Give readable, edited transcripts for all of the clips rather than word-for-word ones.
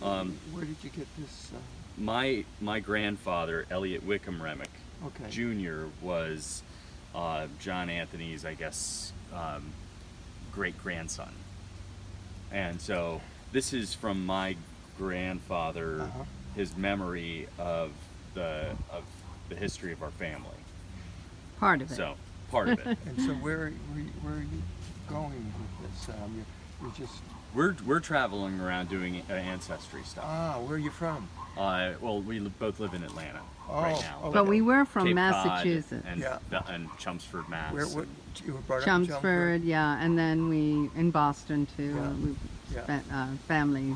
Where did you get this? My grandfather, Elliot Wickham Remick Okay. Jr., was John Anthony's, I guess, great grandson. And so this is from my grandfather, his memory of the history of our family. Part of it. So part of it. And so where are you going with this? You're just We're traveling around doing ancestry stuff. where are you from? Well, we both live in Atlanta right now. okay. But we were from Cape Cod Massachusetts. and Chelmsford, Mass. What you were brought up in Chelmsford, yeah, and then we in Boston too. Yeah. We Yeah. spent family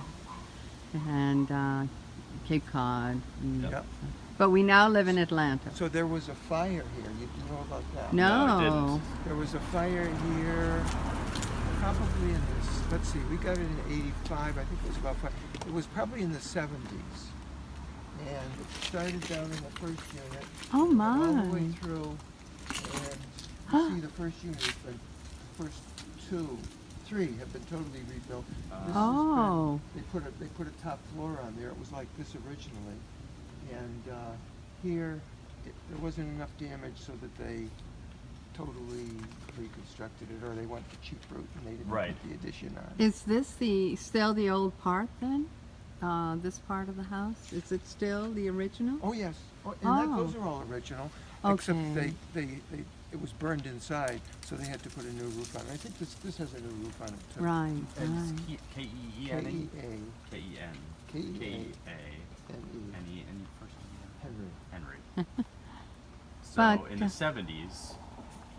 and Cape Cod. Yeah. But we now live in Atlanta. So there was a fire here. You know about that? No, I No. didn't. There was a fire here, probably in this. Let's see. We got it in '85. I think it was about five. It was probably in the '70s, and it started down in the first unit. Oh went all the way my. through, and you see the first unit has been, the first three have been totally rebuilt. This has Oh. been, they put a top floor on there. It was like this originally, and here there wasn't enough damage so that they totally reconstructed it, or they went the cheap route and they didn't Right. put the addition on. Is this still the old part then? This part of the house? Is it still the original? Oh yes, and Oh. those are all original, Okay. except they it was burned inside, so they had to put a new roof on it. I think this has a new roof on it too. Right, And right. it's K-E-E-N-E? K-E-A-N-E. K-E-N. K-E-A-N-E. Any first name? Henry. Henry. So But, in the 70s,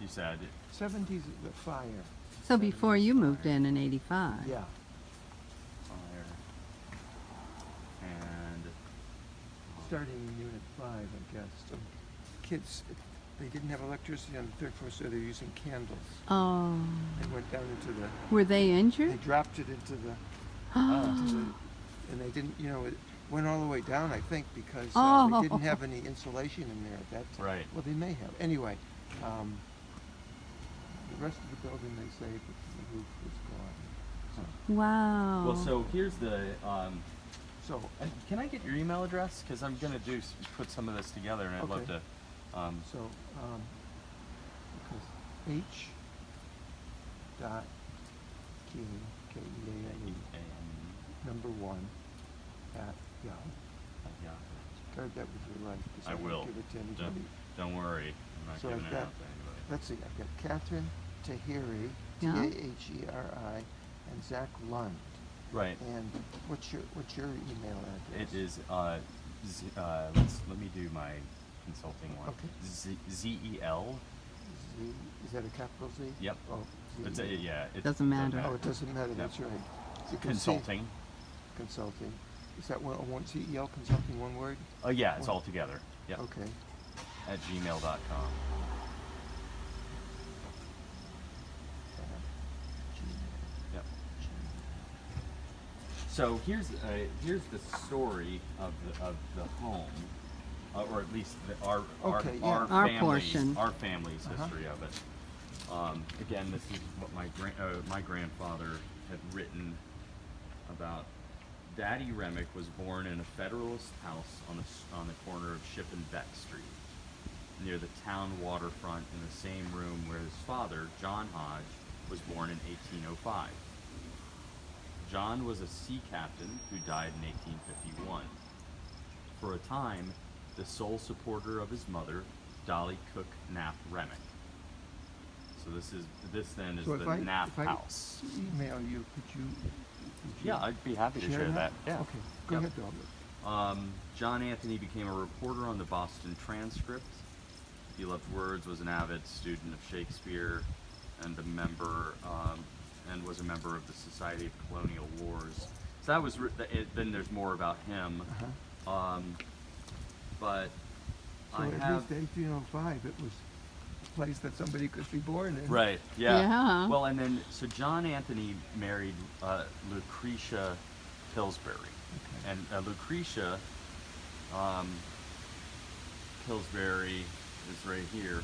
you said, 70s, the fire. So before you moved in '85. Yeah. fire, and Starting in Unit 5, I guess. So kids, they didn't have electricity on the third floor, so they're using candles. Oh. They went down into the, Were they they injured? dropped it into the, and they didn't, it went all the way down, I think, because they didn't have any insulation in there at that time. Right. Well, they may have. Anyway, the rest of the building they saved, but the roof was gone. Wow. well, so here's the. So, And can I get your email address? Because I'm gonna put some of this together, and I'd love Okay. to. so, because H. Dot Keane, K-E-A-N-E, number 1 at Yahoo. Yeah. Guard that with your life. 'Cause I will. Give it to anybody. Don't worry, I'm not So giving I've it got- out to anybody. Let's see, I've got Catherine Tahiri, Yeah. T-A-H-E-R-I, and Zach Lund. Right. And what's your email address? It is. Let me do my consulting one. Okay. Z-E-L. Z, is that a capital Z? Yep. Oh, Z. It's yeah. It Doesn't matter. Oh, it doesn't matter. That's right. You can see- Consulting. Consulting. Is that one CEL consulting, one word? Oh yeah, it's all together. Yep. Okay. At gmail.com. Yep. So here's the story of the home, or at least our Okay, yeah. Our family's, portion. our family's history of it. Again, this is what my grandfather had written about. Daddy Remick was born in a Federalist house on the corner of Ship and Beck Street, near the town waterfront, in the same room where his father, John Hodge, was born in 1805. John was a sea captain who died in 1851. For a time, the sole supporter of his mother, Dolly Cook Knapp Remick. So this then is So the Knapp if I house. email you, could you Yeah, I'd be happy to share that. Yeah. Okay, go Yep. ahead, Dalbert. John Anthony became a reporter on the Boston Transcript. He loved words, was an avid student of Shakespeare, and was a member of the Society of Colonial Wars. So that was then there's more about him. But So I at have least 1805, it was a place that somebody could be born in. right, yeah. Yeah. Well, and then so John Anthony married Lucretia Pillsbury. Okay. And Lucretia Pillsbury is right here.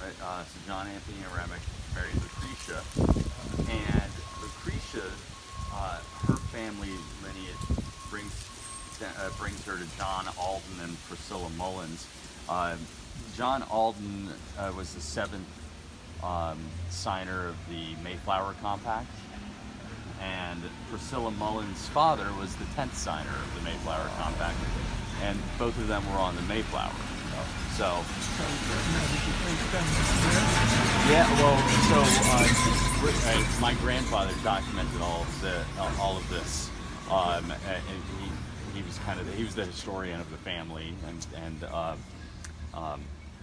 Right? So John Anthony Remick married Lucretia, and Lucretia, her family lineage brings brings her to John Alden and Priscilla Mullins. John Alden was the 7th signer of the Mayflower Compact, and Priscilla Mullins' father was the 10th signer of the Mayflower Compact, and both of them were on the Mayflower. So, yeah, well, so my grandfather documented all of this, and he was he was the historian of the family,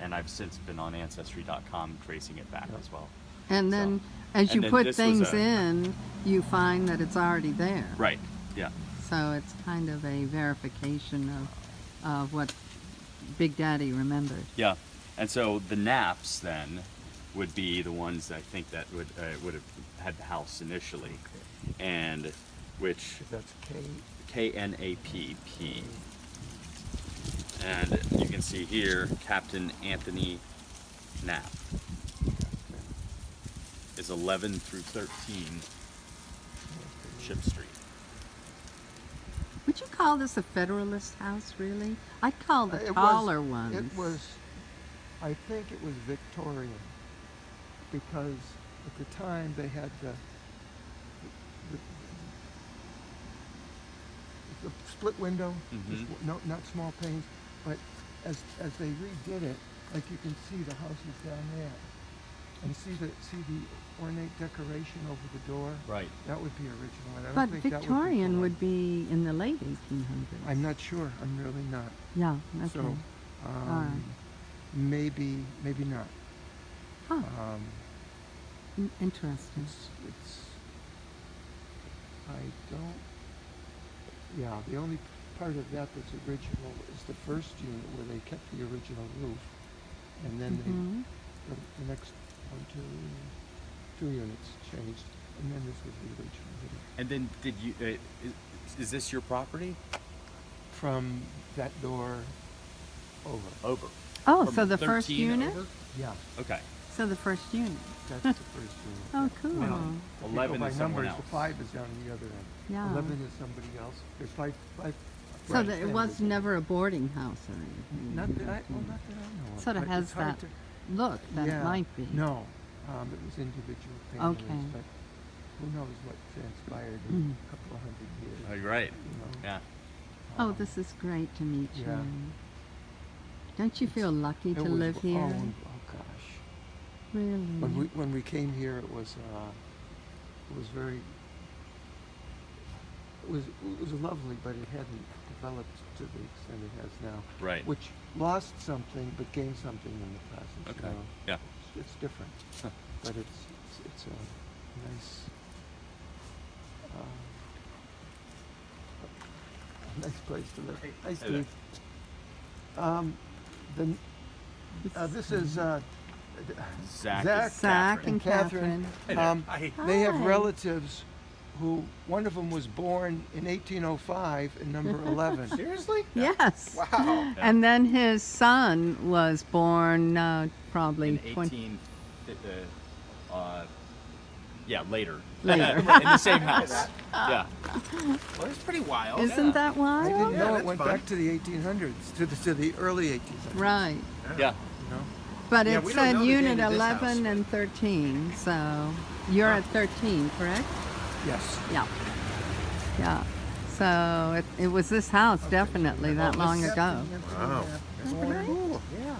and I've since been on Ancestry.com tracing it back as well. And then, as you put things in, you find that it's already there. Right. Yeah. So it's kind of a verification of what Big Daddy remembered. Yeah. And so the Knaps then would be the ones I think that would have had the house initially, and which That's KNAPP. And you can see here, Captain Anthony Knapp is 11 through 13 Ship Street. Would you call this a Federalist house, really? I'd call the It taller was, ones. It was, I think it was Victorian, because at the time they had the split window, Mhm. not small panes, but as they redid it, like you can see the houses down there, and see the ornate decoration over the door. Right. That would be original. And I don't But think that Victorian would would be in the late 1800s. I'm not sure. I'm really not. Yeah, okay. So, right. maybe not. Huh, Um, interesting. it's. I don't. Yeah, the only part of that that's original is the first unit where they kept the original roof, and then Mhm. the next two units changed, and then this was the original. And then did you? Is this your property? From that door over. Over. Oh, From so the first 13 unit? over? Yeah, Okay. So the first unit. that's the first unit. Oh, yeah. cool. Now, if you 11 go by is someone numbers, else. the 5 is down the other end. Yeah. 11 is somebody else. There's five. So right, that it families was in never a boarding house or anything. Not that I know of. Sort of but has it's hard that to- look that yeah, it might be. No, it was individual families, Okay. but who knows what transpired in Mm. a couple of hundred years. Oh, you're right. You know? Yeah. Oh, Um, this is great to meet you. yeah. Don't you feel lucky it to was- live here? Oh gosh. Really? When we came here, it was very. It was lovely, but it hadn't developed to the extent it has now. Right. Which lost something, but gained something in the process. Okay. You know? Yeah. It's different, but it's a nice. A nice place to live. Hi, there. Steve. This is Zach. Zach. and Zach Catherine. and Catherine. They have Hi. relatives who, one of them was born in 1805 and number 11. Seriously? Yes. Wow. Yeah. And then his son was born probably In 20. Later. Later. In the same house. Yeah. Well, that's pretty wild. Isn't that I wild? didn't Yeah, know it that's went fun. back to the 1800s, to the early 1800s. Right. Yeah. You know? But Yeah, it we don't said know the unit date of this 11 house. and 13, so you're at 13, correct? Yes. Yeah. Yeah. So it was this house definitely that long ago. Wow. That's right. Cool. Yeah.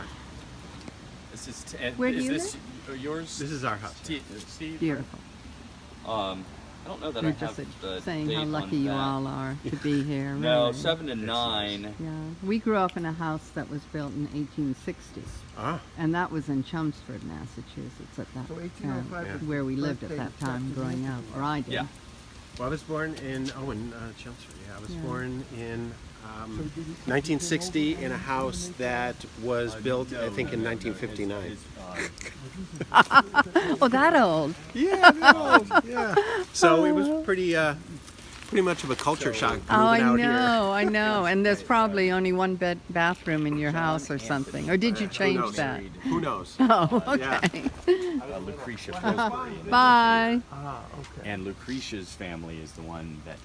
This is. Where do is you this yours? This is our house. Steve. Beautiful. I don't know that You're I have just the saying date how on lucky you that. all are to be here. No, really. 7 and 9. Yeah. We grew up in a house that was built in 1860, Ah. and that was in Chelmsford, Massachusetts, at that So 1805 was where we the lived at birthday that time of growing Dr. up, Nancy or I did. Yeah. Well, I was born in Chelmsford. Yeah, I was Yeah. born in So did you- 1960 in a house that was built, I think, in 1959. Oh, that old. Yeah, no, yeah. So it was pretty much of a culture shock moving Oh, I out know, I know. And there's probably only one bathroom in your house or something. Or did you here. change Who knows? that? Who knows? Oh, Yeah. okay. Lucretia Pillsbury. Bye. Ah, okay. And Lucretia's family is the one that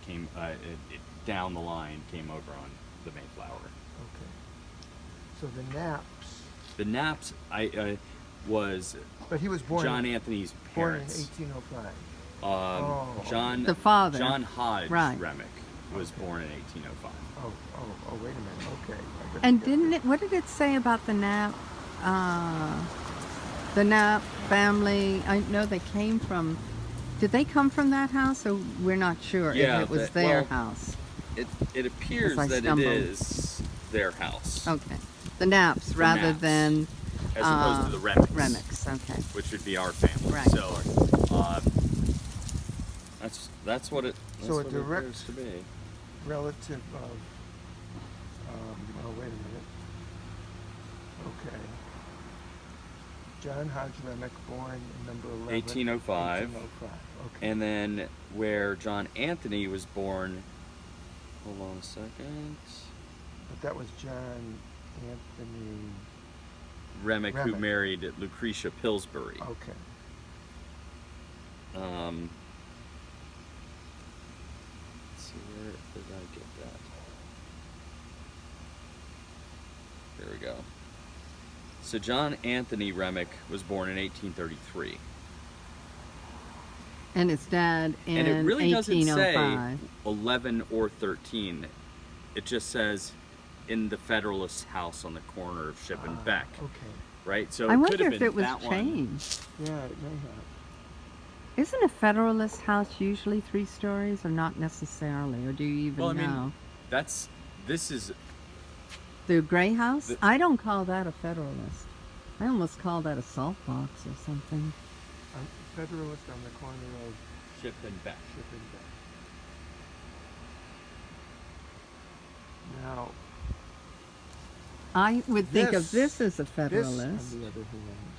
down the line came over on the Mayflower. Okay. So the Knaps, The Knaps, was but he was born John Anthony's born in parents. 1805. John The father. John Hodge Right. Remick was born in 1805. Oh, wait a minute. Okay. I better And get didn't this. it? What did it say about the Knapp? The Knapp family. I know they came from. Did they come from that house, or we're not sure Yeah, if it was that- their well, house? It appears As I that it stumbled. is their house, Okay, the Knapps rather Knapps. than as opposed to the Remicks, Remick's. Okay. which would be our family. Right. So that's what it. That's So a what it direct- appears to be. Relative of. Oh, wait a minute. Okay. John Hodge Remick, born in number 11. 1805. 1805. Okay. And then where John Anthony was born. Hold on a second. But that was John Anthony. Remick, who Remick. married Lucretia Pillsbury. Okay. Let's see, where did I get that? There we go. So John Anthony Remick was born in 1833. And his dad in And it really doesn't say 1805. 11 or 13. It just says in the Federalist House on the corner of Ship and Beck. Okay. Right? So I it could wonder have if been it was that one. changed. Yeah, it may have. Isn't a Federalist house usually 3 stories, or not necessarily? Or do you even Well, I mean, know? this is The gray house? the- I don't call that a Federalist. I almost call that a salt box or something. Federalist on the corner of Ship and Beck. Ship and Beck. Now, I would think of This- this as a this, Federalist. on the other hand,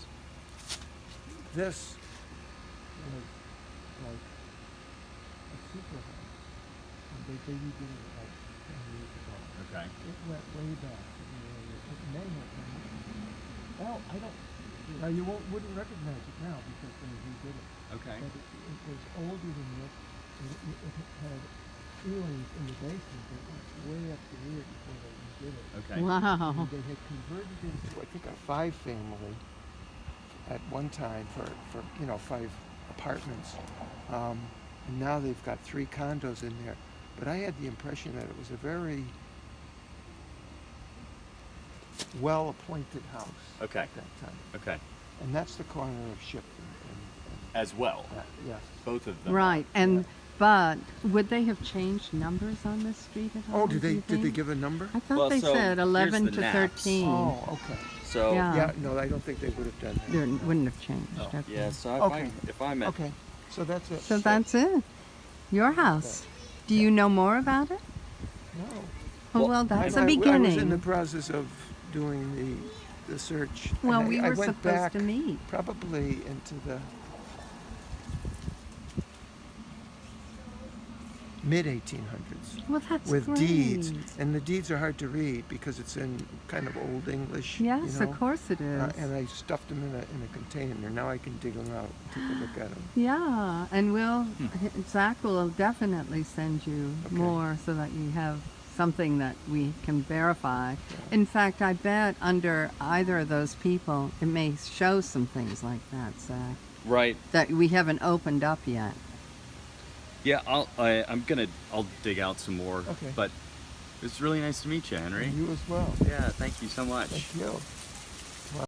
this was like a super house. And they redid it like 10 years ago. Okay. It went way back. It may have been. Well, I don't. Now you wouldn't recognize it now because they redid it. Okay. But it was older than this. It had ceilings in the basement that went way up the rear before they redid it. Okay. Wow. And they had converted it into, I think, a 5-family at one time for 5 apartments. And now they've got 3 condos in there. But I had the impression that it was a very well-appointed house Okay. at that time. Okay. And that's the corner of Ship As well. yes. Both of them. Right, and but would they have changed numbers on this street at all? Oh, did do they you did they think? give a number? I thought Well, they so said here's 11 the to Knapps. 13. Oh, okay. So Yeah. Yeah, no, I don't think they would have done that. They wouldn't have changed. No. Okay. yeah, so Okay. if I'm at Okay, so that's it. So that's it. Your house. Do you know more about it? No. Oh, Well, well, that's I a was in the beginning. process of doing the search. and Well, I- we I were went supposed back to meet. probably into the mid-1800s Well, that's with great. deeds, and the deeds are hard to read because it's in kind of Old English. Yes, you know? of course it is. And I stuffed them in a container. Now I can dig them out, take a look at them. Yeah, and Zach will definitely send you Okay. more so that you have something that we can verify. In fact, I bet under either of those people, it may show some things like that, Zach, right. that we haven't opened up yet. Yeah, I'll dig out some more. Okay. But it's really nice to meet you, Henry. And you as well. Yeah, thank you so much. Thank you.